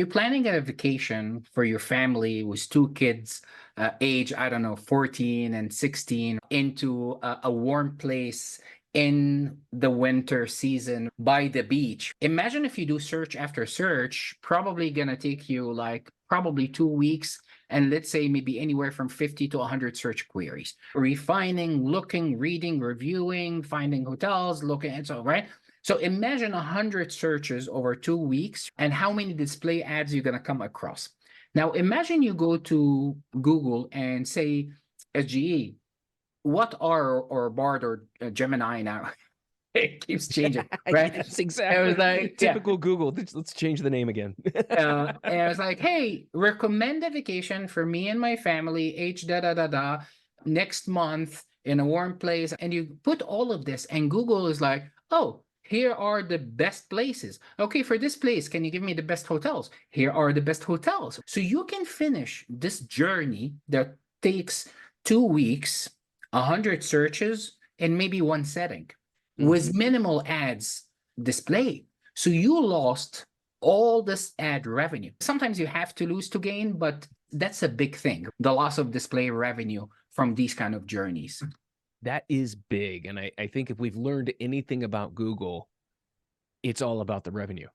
You're planning a vacation for your family with two kids, age, I don't know, 14 and 16, into a warm place in the winter season by the beach. Imagine if you do search after search, probably gonna take you like probably 2 weeks. And let's say maybe anywhere from 50 to 100 search queries, refining, looking, reading, reviewing, finding hotels, looking, and so, right? So imagine 100 searches over 2 weeks and how many display ads you're going to come across. Now, imagine you go to Google and say, SGE, what are, or Bard or Gemini now? It keeps changing, right? Yes, It exactly. was like, Typical Google. Let's change the name again. and I was like, hey, recommend a vacation for me and my family, age da da da da, next month in a warm place. And you put all of this, and Google is like, oh, here are the best places. Okay, for this place, can you give me the best hotels? Here are the best hotels. So you can finish this journey that takes 2 weeks, 100 searches, and maybe one setting with minimal ads displayed. So you lost all this ad revenue. Sometimes you have to lose to gain, but that's a big thing. The loss of display revenue from these kind of journeys. That is big. And I think if we've learned anything about Google, it's all about the revenue.